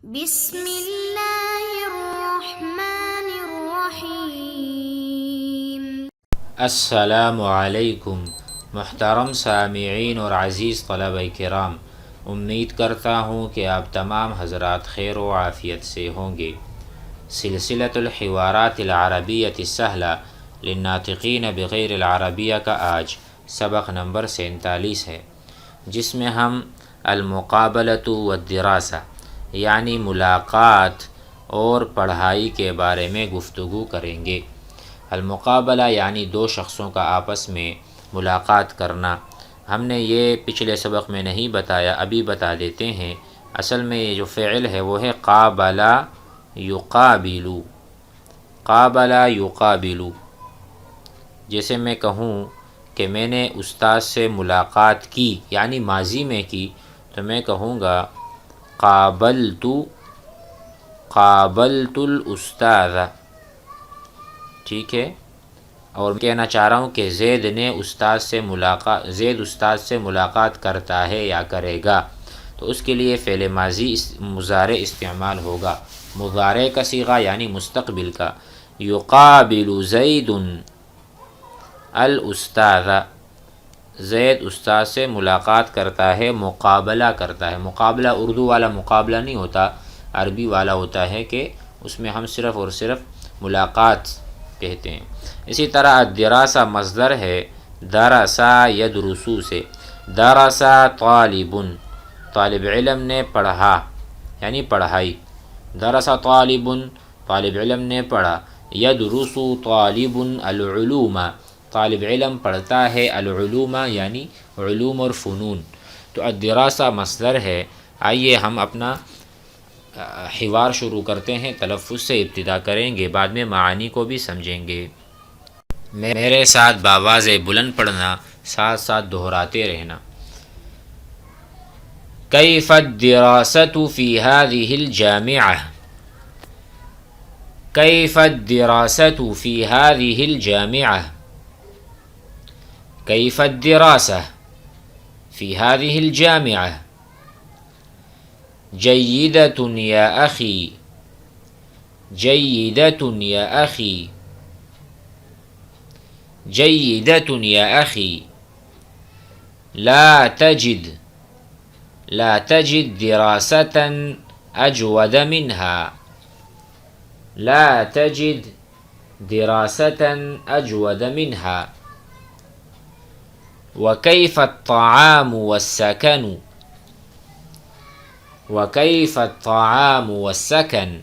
بسم اللہ الرحمن الرحیم۔ السلام علیکم محترم سامعین اور عزیز طلبہ کرام، امید کرتا ہوں کہ آپ تمام حضرات خیر و عافیت سے ہوں گے۔ سلسلۃ الحوارات العربیۃ السہلہ للناطقین بغیر العربیہ کا آج سبق نمبر 47 ہے، جس میں ہم المقابلۃ والدراسہ یعنی ملاقات اور پڑھائی کے بارے میں گفتگو کریں گے۔ المقابلہ یعنی دو شخصوں کا آپس میں ملاقات کرنا۔ ہم نے یہ پچھلے سبق میں نہیں بتایا، ابھی بتا دیتے ہیں۔ اصل میں یہ جو فعل ہے وہ ہے قابلہ یقابلو، قابلہ یقابلو۔ جیسے میں کہوں کہ میں نے استاد سے ملاقات کی یعنی ماضی میں کی، تو میں کہوں گا قابلت الاستاذ، ٹھیک ہے۔ اور کہنا چاہ رہا ہوں کہ زید استاد سے ملاقات کرتا ہے یا کرے گا، تو اس کے لیے فعل ماضی مضارع استعمال ہوگا، مضارع کا صیغہ یعنی مستقبل کا۔ یقابل زید الاستاذ، زید استاد سے ملاقات کرتا ہے، مقابلہ کرتا ہے۔ مقابلہ اردو والا مقابلہ نہیں ہوتا، عربی والا ہوتا ہے کہ اس میں ہم صرف اور صرف ملاقات کہتے ہیں۔ اسی طرح الدراسہ مصدر ہے درسا یدرسو سے۔ درسا طالب، طالب علم نے پڑھا یعنی پڑھائی۔ درسا طالب، طالب علم نے پڑھا۔ یدرس طالب العلوم، طالب علم پڑھتا ہے العلوم یعنی علوم اور فنون۔ تو الدراسہ مصدر ہے۔ آئیے ہم اپنا حوار شروع کرتے ہیں، تلفظ سے ابتدا کریں گے، بعد میں معانی کو بھی سمجھیں گے۔ میرے ساتھ باواز بلند پڑھنا، ساتھ ساتھ دہراتے رہنا۔ کیف الدراسۃ فی ہذہ الجامعہ، کیف الدراسۃ فی ہذہ الجامعہ، کیف الدراسہ فی ہذہ الجامعہ۔ جیدۃ یا اخی، جیدۃ یا اخی، جیدۃ یا اخی۔ لا تجد، لا تجد دراسة أجود منها، لا تجد دراسة أجود منها۔ وكيف الطعام والسكن، وكيف الطعام والسكن۔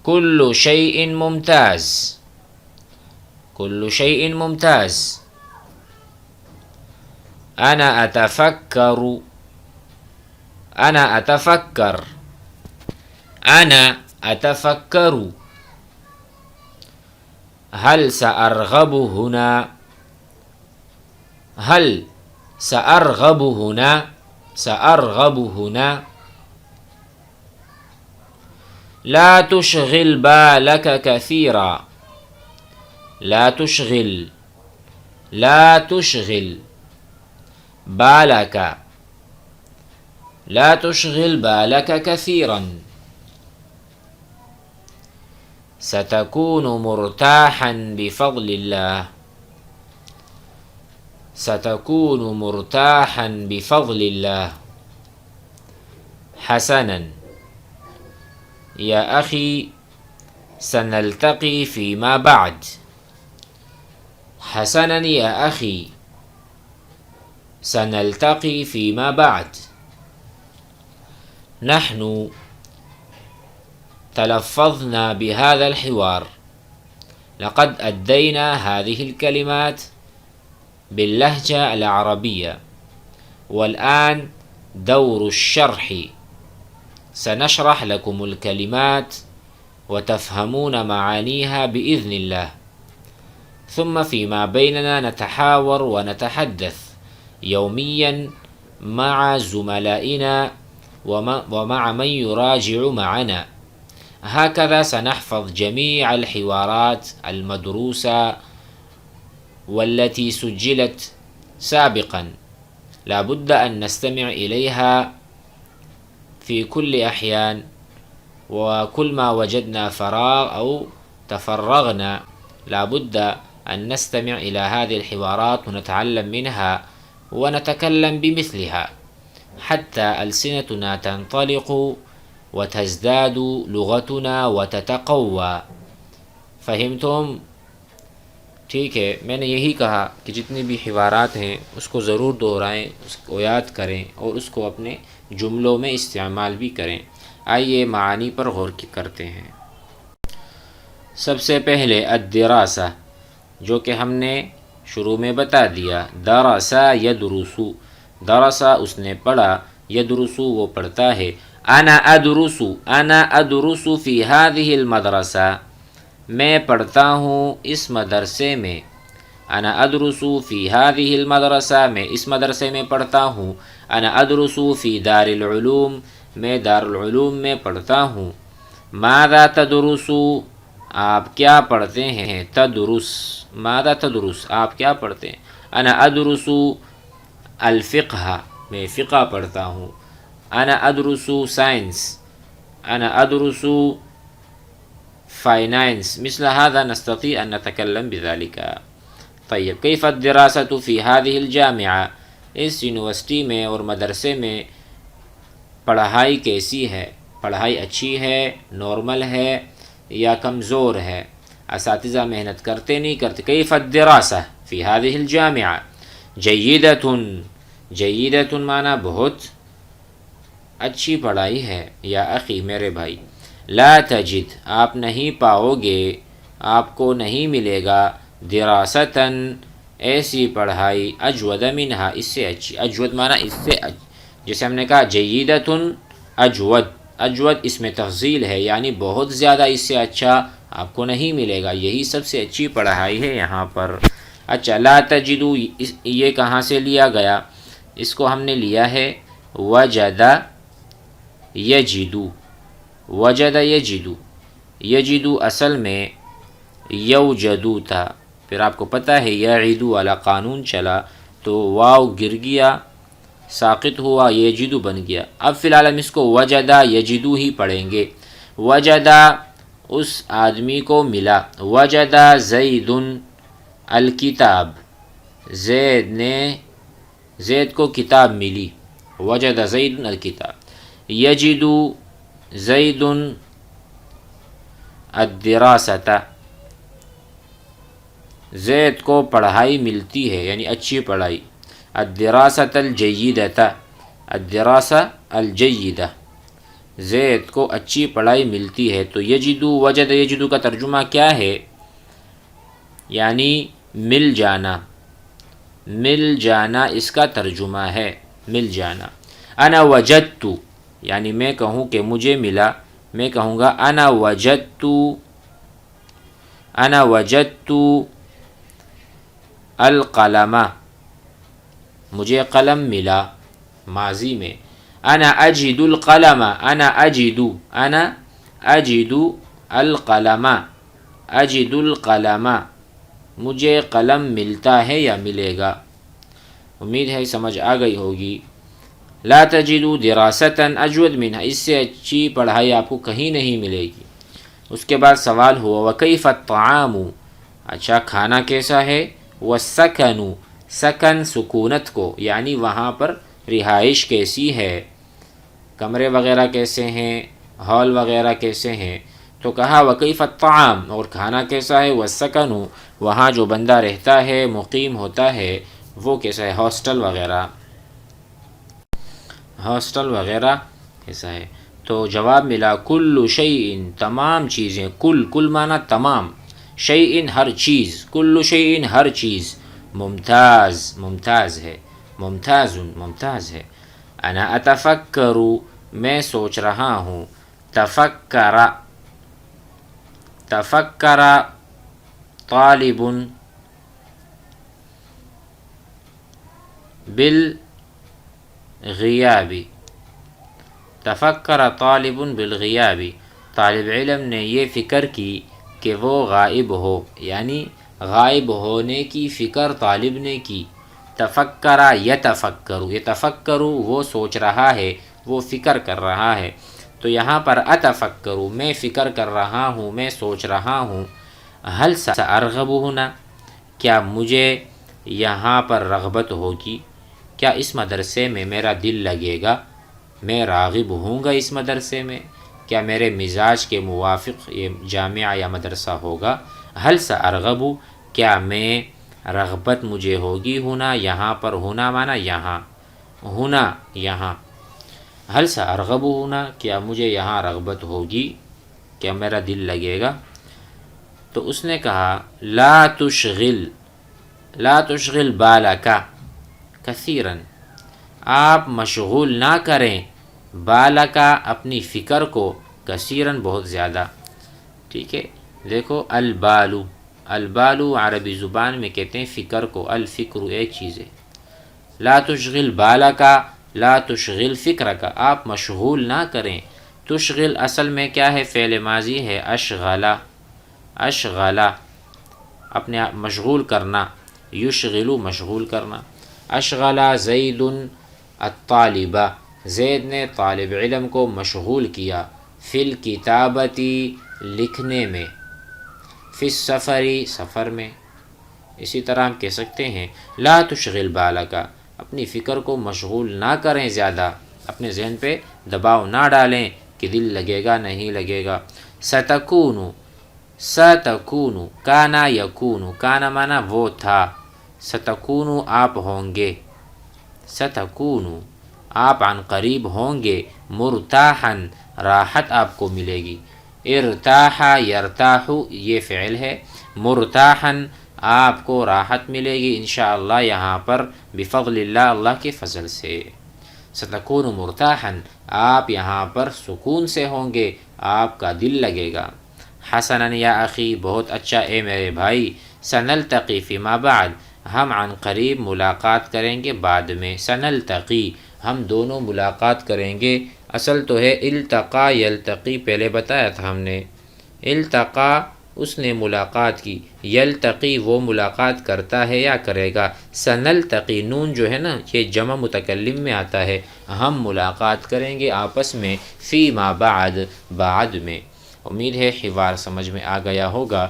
كل شيء ممتاز، كل شيء ممتاز۔ أنا أتفكر، أنا أتفكر، أنا أتفكر۔ هل سأرغب هنا، هل سأرغب هنا، سأرغب هنا۔ لا تشغل بالك كثيرا، لا تشغل، لا تشغل بالك، لا تشغل بالك كثيرا۔ ستكون مرتاحا بفضل الله، ستكون مرتاحا بفضل الله۔ حسنا يا أخي، سنلتقي فيما بعد، حسنا يا أخي، سنلتقي فيما بعد۔ نحن تلفظنا بهذا الحوار، لقد أدينا هذه الكلمات باللهجة العربية، والآن دور الشرح، سنشرح لكم الكلمات وتفهمون معانيها بإذن الله، ثم فيما بيننا نتحاور ونتحدث يوميا مع زملائنا ومع من يراجع معنا۔ هكذا سنحفظ جميع الحوارات المدروسة والتي سجلت سابقا، لا بد أن نستمع إليها في كل أحيان وكل ما وجدنا فراغ أو تفرغنا لابد أن نستمع إلى هذه الحوارات ونتعلم منها ونتكلم بمثلها حتى ألسنتنا تنطلق وتزداد لغتنا وتتقوى. فهمتم؟ ٹھیک ہے، میں نے یہی کہا کہ جتنی بھی حوارات ہیں اس کو ضرور دہرائیں، اس کو یاد کریں اور اس کو اپنے جملوں میں استعمال بھی کریں۔ آئیے معانی پر غور کرتے ہیں۔ سب سے پہلے الدراسہ، جو کہ ہم نے شروع میں بتا دیا، درسا یدرسو، درسا اس نے پڑھا، یدرسو وہ پڑھتا ہے۔ انا ادرسو فی هذه المدرسہ، میں پڑھتا ہوں اس مدرسے میں۔ انا ادرسو فی هذه المدرسہ، میں اس مدرسے میں پڑھتا ہوں۔ انا ادرسو فی دار العلوم، میں دار العلوم میں پڑھتا ہوں۔ ماذا تدرسو، آپ کیا پڑھتے ہیں؟ تدرس، ماذا تدرس، آپ کیا پڑھتے ہیں؟ انا ادرسو الفقہ، میں فقہ پڑھتا ہوں۔ انا ادرسو سائنس، انا ادرسو فائنانس، مثل هذا نستطيع أن نتكلم بذلك۔ طيب كيف الدراسة في هذه الجامعة، اس یونیورسٹی میں اور مدرسے میں پڑھائی کیسی ہے؟ پڑھائی اچھی ہے، نارمل ہے یا کمزور ہے؟ اساتذہ محنت کرتے نہیں کرتے؟ كيف الدراسة في هذه الجامعة؟ جيدة معنی بہت اچھی پڑھائی ہے۔ یا اخی، میرے بھائی، لا تجد، آپ نہیں پاؤ گے، آپ کو نہیں ملے گا، دراستاً ایسی پڑھائی، اجود منہا، اس سے اچھی۔ اجود معنی اس سے جیسے ہم نے کہا جیدتن اجود، اجود اس میں تفضیل ہے، یعنی بہت زیادہ اس سے اچھا آپ کو نہیں ملے گا، یہی سب سے اچھی پڑھائی ہے یہاں پر۔ اچھا، لا تجدو یہ کہاں سے لیا گیا؟ اس کو ہم نے لیا ہے وجد یجدو، وجد یجدو، یجدو اصل میں یوجدو تھا، پھر آپ کو پتہ ہے یعدو والا قانون چلا تو واو گر گیا، ساقط ہوا، یجدو بن گیا۔ اب فی الحال ہم اس کو وجدہ یجدو ہی پڑھیں گے۔ وجدہ اس آدمی کو ملا، وجدہ زید الکتاب، زید کو کتاب ملی، وجدہ زید الکتاب۔ یجدو زید الدراست، زید کو پڑھائی ملتی ہے، یعنی اچھی پڑھائی۔ الدراست الجیدۃ، الدراسہ الجیدہ، زید کو اچھی پڑھائی ملتی ہے۔ تو یجدو، وجد یجدو کا ترجمہ کیا ہے؟ یعنی مل جانا، مل جانا اس کا ترجمہ ہے، مل جانا۔ انا وجدت، یعنی میں کہوں کہ مجھے ملا، میں کہوں گا انا وجدت القلم، مجھے قلم ملا، ماضی میں۔ انا اجد القلم، انا اجد القلم، اجد القلم، مجھے قلم ملتا ہے یا ملے گا۔ امید ہے سمجھ آ گئی ہوگی۔ لا تجدو دراستاً اجود منہا، اس سے اچھی پڑھائی آپ کو کہیں نہیں ملے گی۔ اس کے بعد سوال ہوا وکیف الطعام، اچھا کھانا کیسا ہے؟ والسکن، سکن سکونت کو، یعنی وہاں پر رہائش کیسی ہے، کمرے وغیرہ کیسے ہیں، ہال وغیرہ کیسے ہیں؟ تو کہا وکیف الطعام، اور کھانا کیسا ہے؟ والسکن، وہاں جو بندہ رہتا ہے، مقیم ہوتا ہے، وہ کیسا ہے؟ ہاسٹل وغیرہ، ہاسٹل وغیرہ ایسا ہے۔ تو جواب ملا کل شیء، تمام چیزیں، کل معنی تمام، شیء ہر چیز، کل شیء ہر چیز، ممتاز ہے، ممتاز ہے۔ انا اتفکر، میں سوچ رہا ہوں، تفکر طالب بالغیاب، تفکر طالب بالغیاب، طالب علم نے یہ فکر کی کہ وہ غائب ہو، یعنی غائب ہونے کی فکر طالب نے کی۔ تفکر یتفکر، یتفکر وہ سوچ رہا ہے، وہ فکر کر رہا ہے. تو یہاں پر اتفکرو میں فکر کر رہا ہوں، میں سوچ رہا ہوں. هل سأرغب ہونا کیا مجھے یہاں پر رغبت ہوگی، کیا اس مدرسے میں میرا دل لگے گا، میں راغب ہوں گا اس مدرسے میں، کیا میرے مزاج کے موافق یہ جامعہ یا مدرسہ ہوگا. هل سأرغب کیا میں رغبت مجھے ہوگی ہونا، یہاں پر ہونا مانا یہاں، ہونا یہاں. هل سأرغب ہونا کیا مجھے یہاں رغبت ہوگی، کیا میرا دل لگے گا. تو اس نے کہا لا تشغل بالک کثیرا، آپ مشغول نہ کریں بالک اپنی فکر کو، کثیرا بہت زیادہ. ٹھیک ہے، دیکھو البالو عربی زبان میں کہتے ہیں فکر کو، الفکر ایک چیز ہے. لا تشغل بالک لا تشغل فکرک، آپ مشغول نہ کریں. تشغل اصل میں کیا ہے، فعل ماضی ہے، اشغلا اپنے آپ مشغول کرنا، یشغلو مشغول کرنا. اشغلا زید الطالبہ، زید نے طالب علم کو مشغول کیا. فی الکتابتی لکھنے میں، فی السفری سفر میں. اسی طرح ہم کہہ سکتے ہیں لا تشغل بالک، اپنی فکر کو مشغول نہ کریں زیادہ، اپنے ذہن پہ دباؤ نہ ڈالیں کہ دل لگے گا نہیں لگے گا. ستکون کانا یکون، کانا مانا وہ تھا، ستکون آپ ہوں گے، ستکون آپ عن قریب ہوں گے، مرتاحا راحت آپ کو ملے گی. ارتاح یرتاح یہ فعل ہے، مرتاحا آپ کو راحت ملے گی انشاءاللہ یہاں پر بفضل اللہ، اللہ کے فضل سے. ستکون مرتاحا آپ یہاں پر سکون سے ہوں گے، آپ کا دل لگے گا. حسنا یا اخی بہت اچھا اے میرے بھائی. سنلتقی فیما بعد ہم عن قریب ملاقات کریں گے بعد میں. سنلتقی ہم دونوں ملاقات کریں گے، اصل تو ہے التقا یلتقی، پہلے بتایا تھا ہم نے. التقا اس نے ملاقات کی، یلتقی وہ ملاقات کرتا ہے یا کرے گا. سنلتقی نون جو ہے نا یہ جمع متکلم میں آتا ہے، ہم ملاقات کریں گے آپس میں، فیما بعد بعد میں. امید ہے حوار سمجھ میں آ گیا ہوگا.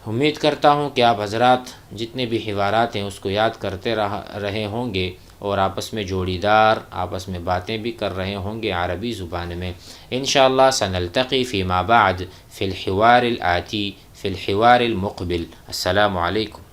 امید کرتا ہوں کہ آپ حضرات جتنے بھی حوارات ہیں اس کو یاد کرتے رہے ہوں گے اور آپس میں جوڑی دار آپس میں باتیں بھی کر رہے ہوں گے عربی زبان میں. انشاءاللہ سنلتقی فیما بعد فی الحوار الآتی فی الحوار المقبل. السلام علیکم.